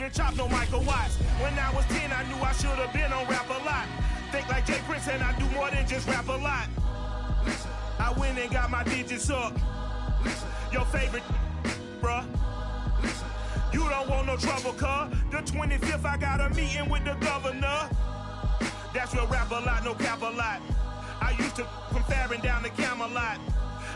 even chop no Michael Watts. When I was 10, I knew I should have been on Rap a Lot. Think like Jay Prince and I do more than just rap a lot. I went and got my digits up. Your favorite, bruh. You don't want no trouble, cuz. The 25th, I got a meeting with the governor. That's real rap a lot, no cap a lot. I used to from Farron down to Camelot.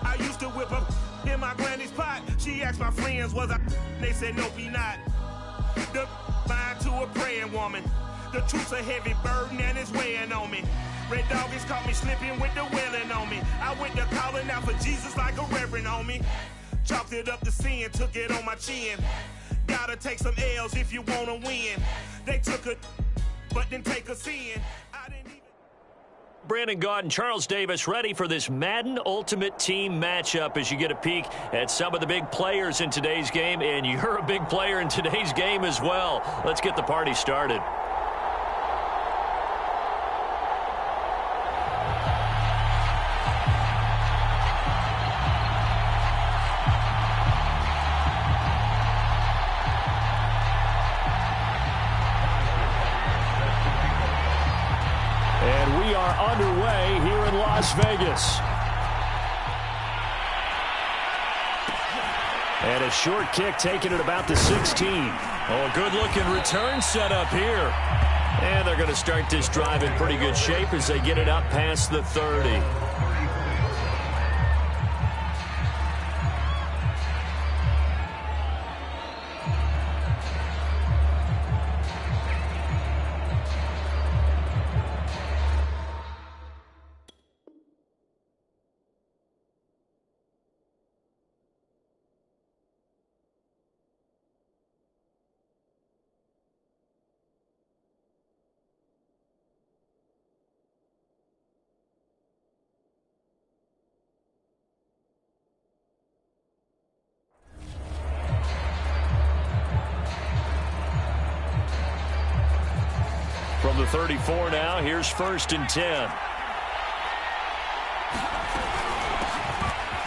I used to whip up in my granny's pot. She asked my friends, was I? They said, nope, he not. The line to a praying woman. The truth's a heavy burden and it's weighing on me. Red Doggies caught me slipping with the wailing on me. I went to calling out for Jesus like a reverend on me. Chalked it up to sin, took it on my chin. Gotta take some L's if you wanna win. They took a, but didn't take a sin. I didn't even... Brandon Gaudin and Charles Davis ready for this Madden Ultimate Team matchup as you get a peek at some of the big players in today's game, and you're a big player in today's game as well. Let's get the party started. Underway here in Las Vegas. And a short kick taken at about the 16. Oh, good-looking return set up here. And they're going to start this drive in pretty good shape as they get it up past the 30. From the 34 now, here's 1st and 10.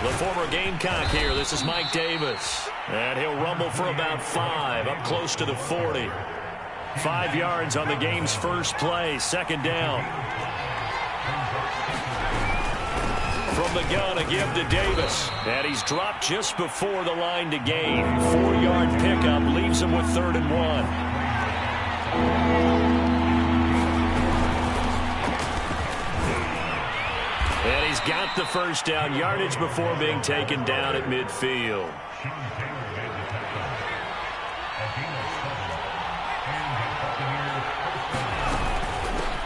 The former Gamecock here. This is Mike Davis. And he'll rumble for about 5, up close to the 40. 5 yards on the game's first play, 2nd down. From the gun, a give to Davis. And he's dropped just before the line to gain. 4-yard pickup leaves him with 3rd and 1. And he's got the first down, yardage before being taken down at midfield.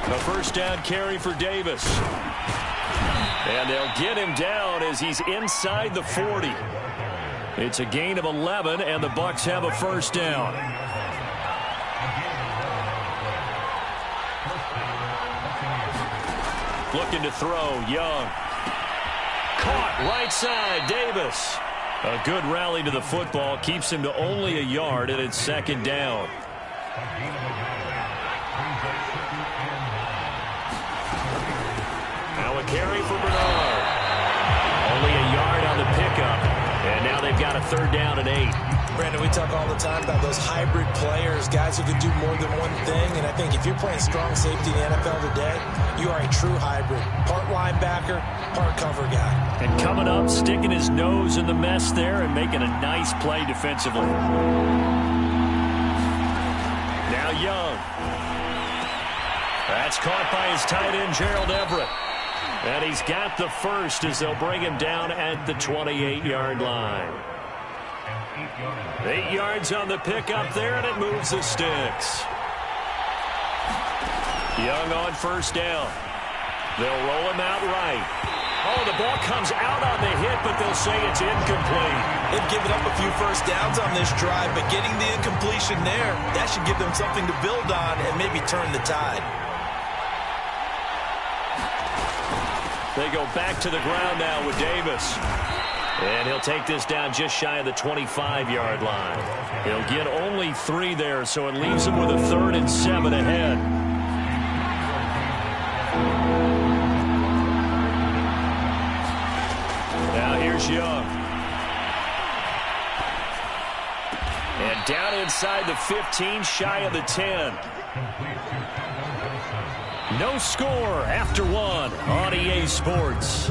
A first down carry for Davis. And they'll get him down as he's inside the 40. It's a gain of 11, and the Bucs have a first down. Looking to throw, Young. Caught right side, Davis. A good rally to the football keeps him to only a yard, and it's 2nd down. Now a carry for Bernard. Only a yard on the pickup, and now they've got a 3rd down and 8. Brandon, we talk all the time about those hybrid players, guys who can do more than one thing. And I think if you're playing strong safety in the NFL today, you are a true hybrid. Part linebacker, part cover guy. And coming up, sticking his nose in the mess there and making a nice play defensively. Now Young. That's caught by his tight end, Gerald Everett. And he's got the first as they'll bring him down at the 28-yard line. 8 yards on the pickup there, and it moves the sticks. Young on first down. They'll roll him out right. Oh, the ball comes out on the hit, but they'll say it's incomplete. They've given up a few first downs on this drive, but getting the incompletion there, that should give them something to build on and maybe turn the tide. They go back to the ground now with Davis. And he'll take this down just shy of the 25-yard line. He'll get only 3 there, so it leaves him with a 3rd and 7 ahead. Now here's Young. And down inside the 15, shy of the 10. No score after one on EA Sports.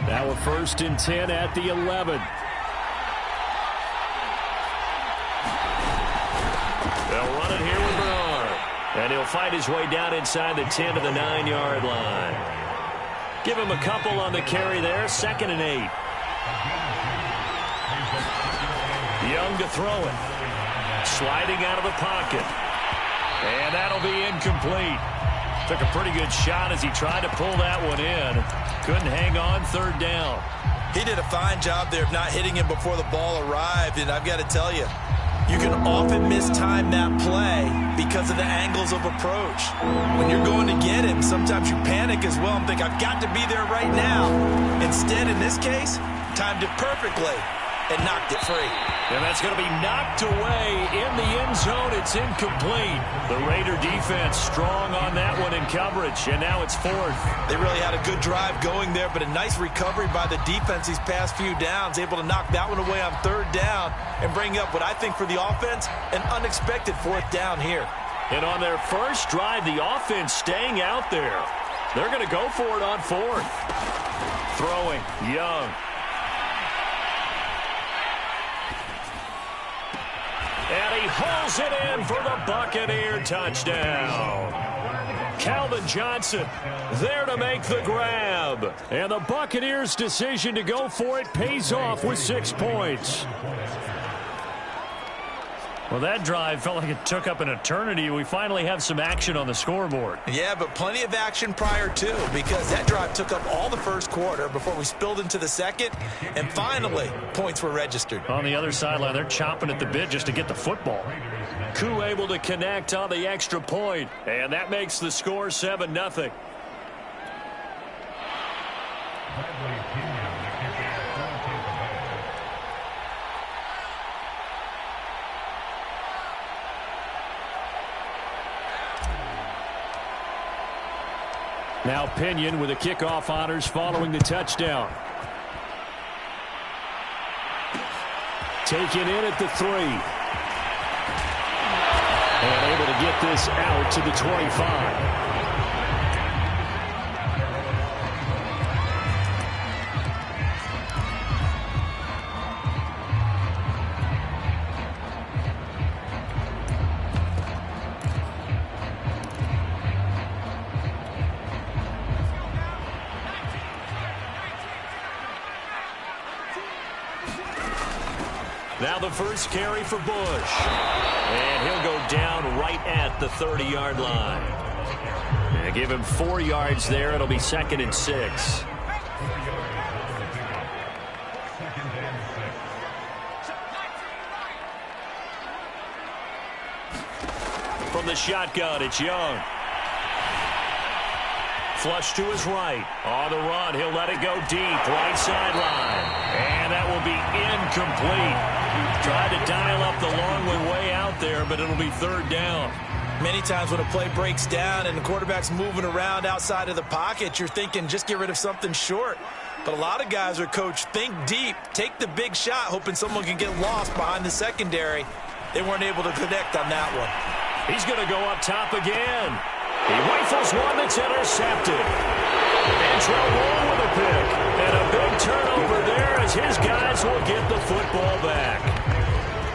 Now a 1st and 10 at the 11. They'll run it here with Bernard. And he'll fight his way down inside the 10 to the 9-yard line. Give him a couple on the carry there. 2nd and 8. Young to throw it. Sliding out of the pocket. And that'll be incomplete. Took a pretty good shot as he tried to pull that one in. Couldn't hang on. 3rd down. He did a fine job there of not hitting him before the ball arrived. And I've got to tell you, you can often mistime that play because of the angles of approach. When you're going to get him, sometimes you panic as well and think, I've got to be there right now. Instead, in this case, timed it perfectly and knocked it free. And that's going to be knocked away in the end zone. It's incomplete. The Raider defense strong on that one in coverage, and now it's 4th. They really had a good drive going there, but a nice recovery by the defense these past few downs, able to knock that one away on 3rd down and bring up what I think for the offense, an unexpected 4th down here. And on their first drive, the offense staying out there. They're going to go for it on 4th. Throwing, Young. And he hauls it in for the Buccaneer touchdown. Calvin Johnson there to make the grab. And the Buccaneers' decision to go for it pays off with 6 points. Well, that drive felt like it took up an eternity. We finally have some action on the scoreboard. Yeah, but plenty of action prior to, because that drive took up all the first quarter before we spilled into the second, and finally, points were registered. On the other sideline, they're chomping at the bit just to get the football. Koo able to connect on the extra point, and that makes the score 7-0. Now Pinion with the kickoff honors following the touchdown. Taken in at the 3. And able to get this out to the 25. Now the first carry for Bush. And he'll go down right at the 30-yard line. And give him 4 yards there. It'll be 2nd and 6. From the shotgun, it's Young. Flush to his right. On the run, he'll let it go deep. Right sideline. And that will be incomplete. Tried to dial up the long way out there, but it'll be 3rd down. Many times when a play breaks down and the quarterback's moving around outside of the pocket, you're thinking just get rid of something short. But a lot of guys are coached, think deep, take the big shot, hoping someone can get lost behind the secondary. They weren't able to connect on that one. He's going to go up top again. He rifles one that's intercepted. Antrell Roll with a pick. And a big turnover there as his guys will get the football back.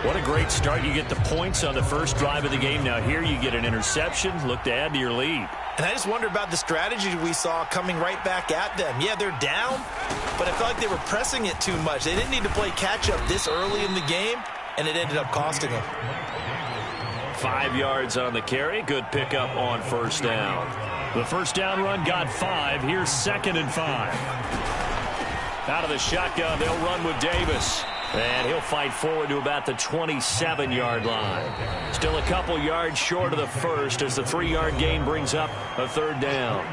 What a great start. You get the points on the first drive of the game. Now here you get an interception. Look to add to your lead. And I just wonder about the strategy we saw coming right back at them. Yeah, they're down, but I felt like they were pressing it too much. They didn't need to play catch-up this early in the game, and it ended up costing them. 5 yards on the carry. Good pickup on 1st down. The first down run got 5. Here's 2nd and 5. Out of the shotgun, they'll run with Davis. And he'll fight forward to about the 27-yard line. Still a couple yards short of the first as the 3-yard gain brings up a 3rd down.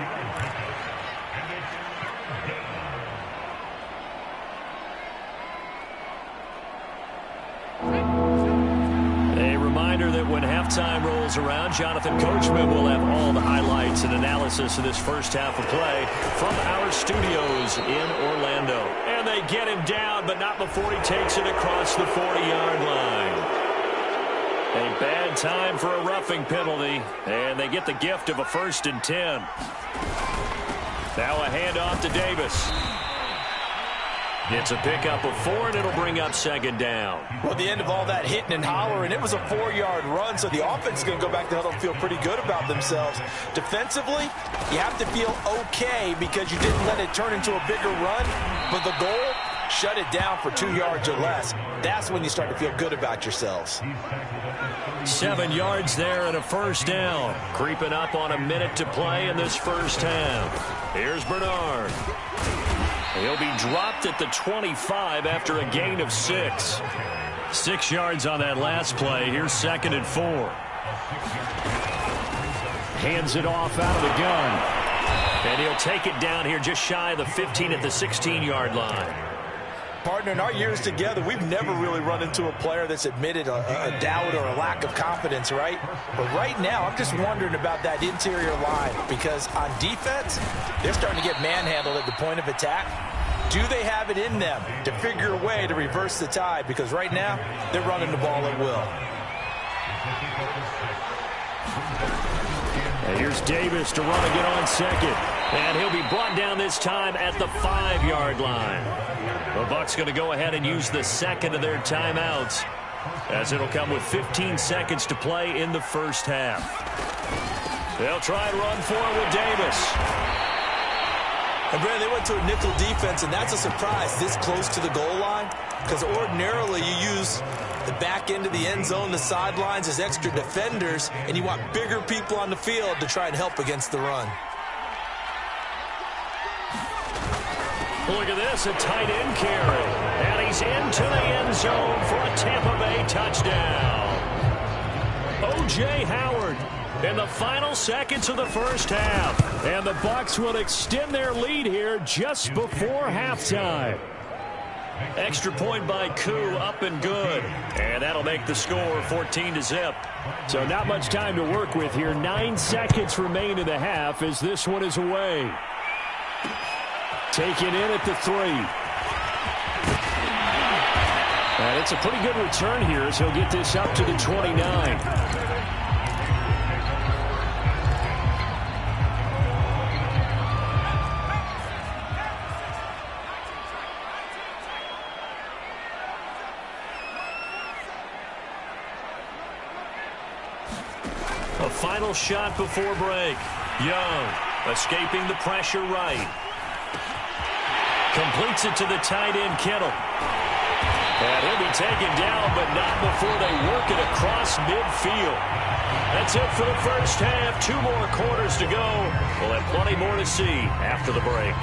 A reminder that when halftime rolls around, Jonathan Coachman will have all the highlights and analysis of this first half of play from our studios in Orlando. And they get him down, but not before he takes it across the 40-yard line. A bad time for a roughing penalty, and they get the gift of a 1st and 10. Now a handoff to Davis. It's a pickup of 4, and it'll bring up 2nd down. Well, the end of all that hitting and hollering, it was a 4-yard run, so the offense is going to go back to huddle and feel pretty good about themselves. Defensively, you have to feel okay because you didn't let it turn into a bigger run, but the goal, shut it down for 2 yards or less. That's when you start to feel good about yourselves. 7 yards there and a 1st down. Creeping up on a minute to play in this first half. Here's Bernard. He'll be dropped at the 25 after a gain of 6. 6 yards on that last play. Here's 2nd and 4. Hands it off out of the gun. And he'll take it down here just shy of the 15 at the 16-yard line. Partner, in our years together, we've never really run into a player that's admitted a doubt or a lack of confidence, right? But right now, I'm just wondering about that interior line because on defense, they're starting to get manhandled at the point of attack. Do they have it in them to figure a way to reverse the tide? Because right now, they're running the ball at will. And here's Davis to run again on 2nd. And he'll be brought down this time at the 5-yard line. The Bucs going to go ahead and use the 2nd of their timeouts as it'll come with 15 seconds to play in the first half. They'll try and run for it with Davis. And Brandon, they went to a nickel defense, and that's a surprise this close to the goal line because ordinarily you use the back end of the end zone, the sidelines as extra defenders, and you want bigger people on the field to try and help against the run. Look at this, a tight end carry. And he's into the end zone for a Tampa Bay touchdown. O.J. Howard in the final seconds of the first half. And the Bucs will extend their lead here just before halftime. Extra point by Koo, up and good. And that'll make the score 14-0. So not much time to work with here. 9 seconds remain in the half as this one is away. Taken in at the 3. And it's a pretty good return here as he'll get this up to the 29. A final shot before break. Young escaping the pressure right. Completes it to the tight end, Kittle. And he'll be taken down, but not before they work it across midfield. That's it for the first half. 2 more quarters to go. We'll have plenty more to see after the break.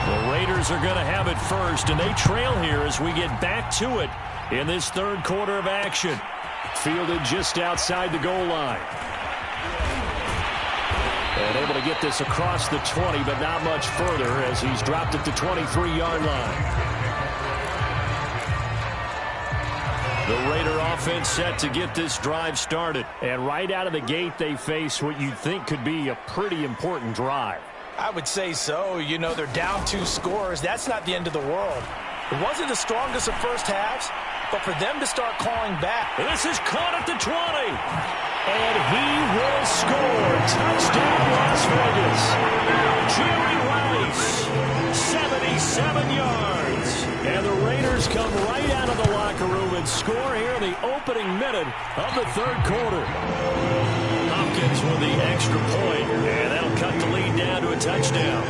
The Raiders are going to have it first, and they trail here as we get back to it in this third quarter of action. Fielded just outside the goal line. And able to get this across the 20, but not much further as he's dropped at the 23-yard line. The Raider offense set to get this drive started. And right out of the gate, they face what you'd think could be a pretty important drive. I would say so. You know, they're down 2 scores. That's not the end of the world. It wasn't the strongest of first halves, but for them to start calling back. This is caught at the 20. And he will score. Touchdown, Las Vegas. Jerry Rice, 77 yards. And the Raiders come right out of the locker room and score here in the opening minute of the third quarter. Hopkins with the extra point, and that'll cut the lead down to a touchdown.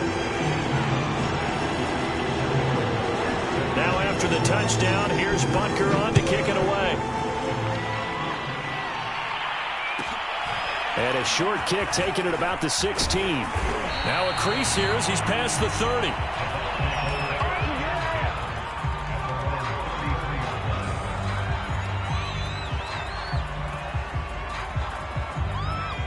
Now after the touchdown, here's Butker on to kick it away. And a short kick taken at about the 16. Now a crease here as he's past the 30.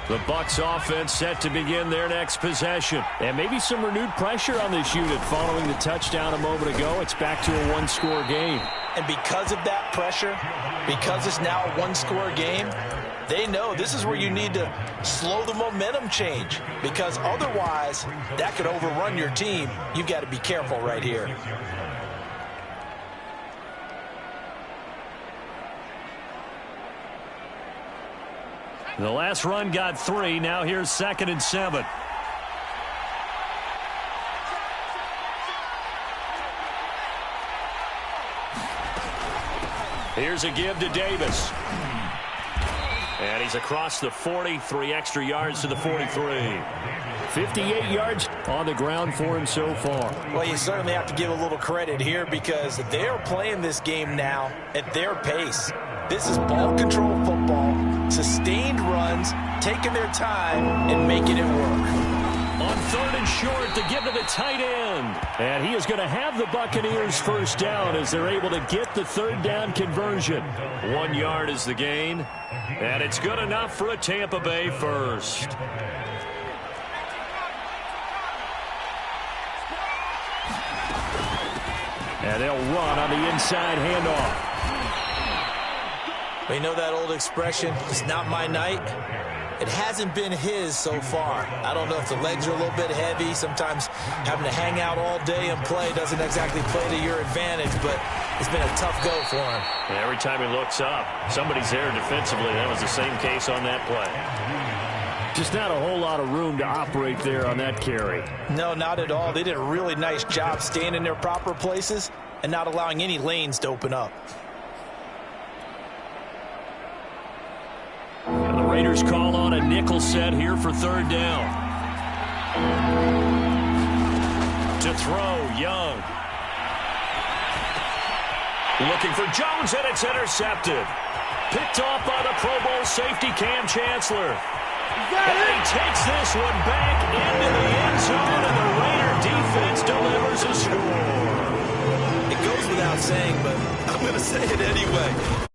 The Bucs offense set to begin their next possession. And maybe some renewed pressure on this unit following the touchdown a moment ago. It's back to a one-score game. And because of that pressure, because it's now a one-score game, they know this is where you need to slow the momentum change, because otherwise that could overrun your team. You've got to be careful right here. The last run got 3. Now here's 2nd and 7. Here's a give to Davis. And he's across the 40, 3 extra yards to the 43. 58 yards on the ground for him so far. Well, you certainly have to give a little credit here, because they're playing this game now at their pace. This is ball control football, sustained runs, taking their time and making it work. On 3rd and short, to give to the tight end. And he is going to have the Buccaneers first down as they're able to get the 3rd down conversion. 1 yard is the gain, and it's good enough for a Tampa Bay first. And they'll run on the inside handoff. We know that old expression, it's not my night. It hasn't been his so far. I don't know if the legs are a little bit heavy. Sometimes having to hang out all day and play doesn't exactly play to your advantage, but it's been a tough go for him. And every time he looks up, somebody's there defensively. That was the same case on that play. Just not a whole lot of room to operate there on that carry. No, not at all. They did a really nice job staying in their proper places and not allowing any lanes to open up. And the Raiders call on a nickel set here for 3rd down. To throw, Young. Looking for Jones, and it's intercepted. Picked off by the Pro Bowl safety Cam Chancellor. And he takes this one back into the end zone, and the Raider defense delivers a score. It goes without saying, but I'm going to say it anyway.